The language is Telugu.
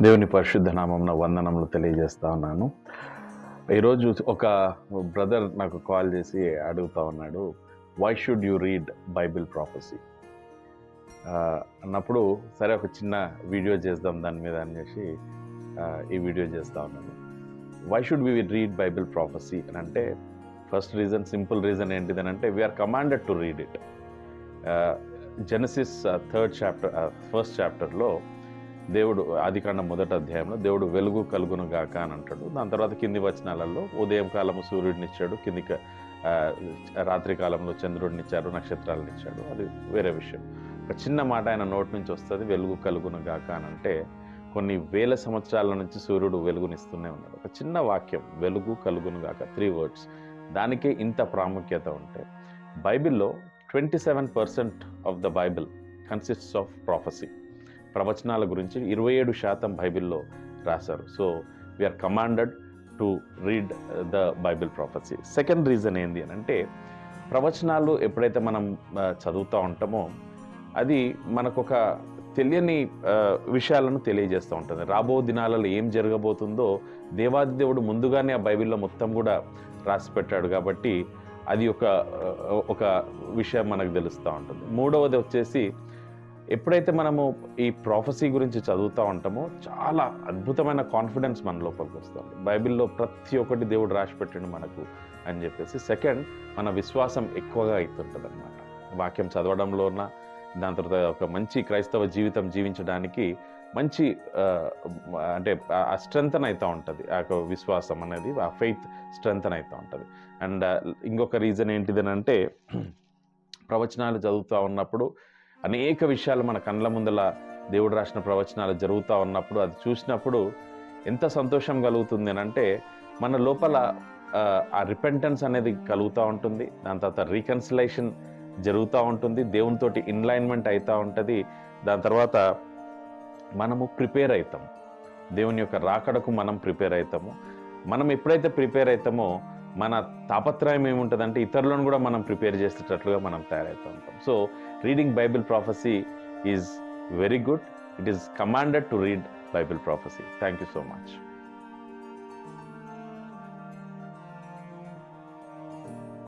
దేవుని పరిశుద్ధ నామమున వందనములు తెలియజేస్తా ఉన్నాను. ఈరోజు ఒక బ్రదర్ నాకు కాల్ చేసి అడుగుతా ఉన్నాడు, why should you read Bible prophecy అన్నప్పుడు, సరే ఒక చిన్న వీడియో చేద్దాం దాని మీద అనేసి ఈ వీడియో చేస్తా ఉన్నాను. Why should we read Bible prophecy అని అంటే, ఫస్ట్ రీజన్, సింపుల్ రీజన్ ఏంటిదని అంటే, we are commanded to read it. Genesis first చాప్టర్లో దేవుడు, ఆదికాండం 1వ అధ్యాయంలో దేవుడు వెలుగు కలుగును గాక అని అంటాడు. దాని తర్వాత కింది వచనాలలో ఉదయం కాలము సూర్యుడినిచ్చాడు, కిందికి రాత్రి కాలంలో చంద్రుడినిచ్చారు, నక్షత్రాలను ఇచ్చాడు. అది వేరే విషయం. ఒక చిన్న మాట ఆయన నోటి నుంచి వస్తుంది, వెలుగు కలుగును గాక అని అంటే, కొన్ని వేల సంవత్సరాల నుంచి సూర్యుడు వెలుగునిస్తూనే ఉన్నాడు. ఒక చిన్న వాక్యం, వెలుగు కలుగును గాక, 3 words, దానికే ఇంత ప్రాముఖ్యత ఉంటే, బైబిల్లో 27% of the Bible consists of prophecy. ప్రవచనాల గురించి 27% బైబిల్లో రాశారు. So we are commanded to read the Bible prophecy. Second reason ఏంది అని అంటే, ప్రవచనాలు ఎప్పుడైతే మనం చదువుతూ ఉంటామో, అది మనకొక తెలియని విషయాలను తెలియజేస్తూ ఉంటుంది. రాబో దినాలలో ఏం జరగబోతుందో దేవాది దేవుడు ముందుగానే ఆ బైబిల్లో మొత్తం కూడా రాసి పెట్టాడు. కాబట్టి అది ఒక విషయం మనకు తెలుస్తూ ఉంటుంది. మూడవది వచ్చేసి, ఎప్పుడైతే మనము ఈ ప్రాఫెసీ గురించి చదువుతూ ఉంటామో, చాలా అద్భుతమైన కాన్ఫిడెన్స్ మన లోపలికి వస్తుంది. బైబిల్లో ప్రతి ఒక్కటి దేవుడు రాసి పెట్టిండు మనకు అని చెప్పేసి. సెకండ్, మన విశ్వాసం ఎక్కువగా అవుతుంటుంది అనమాట. వాక్యం చదవడంలో ఉన్న, దాని తర్వాత ఒక మంచి క్రైస్తవ జీవితం జీవించడానికి మంచి అంటే ఆ స్ట్రెంగ్తన్ అవుతూ ఉంటుంది. ఆ యొక్క విశ్వాసం అనేది, ఆ ఫెయిత్ స్ట్రెంగ్తన్ అవుతూ ఉంటుంది. అండ్ ఇంకొక రీజన్ ఏంటిదని అంటే, ప్రవచనాలు చదువుతూ ఉన్నప్పుడు అనేక విషయాలు మన కళ్ళ ముందల దేవుడు రాసిన ప్రవచనాలు జరుగుతూ ఉన్నప్పుడు, అది చూసినప్పుడు ఎంత సంతోషం కలుగుతుంది అని అంటే, మన లోపల ఆ రిపెంటెన్స్ అనేది కలుగుతూ ఉంటుంది. దాని తర్వాత రీకన్సిలేషన్ జరుగుతూ ఉంటుంది, దేవునితోటి ఇన్లైన్మెంట్ అవుతూ ఉంటుంది. దాని తర్వాత మనము ప్రిపేర్ అవుతాం, దేవుని యొక్క రాకడకు మనం ప్రిపేర్ అవుతాము. మనం ఎప్పుడైతే ప్రిపేర్ అవుతామో, మన తాపత్రయం ఏముంటుందంటే, ఇతరులను కూడా మనం ప్రిపేర్ చేసేటట్లుగా మనం తయారవుతూ ఉంటాం. So reading Bible prophecy is very good. It is commanded to read Bible prophecy. Thank you so much.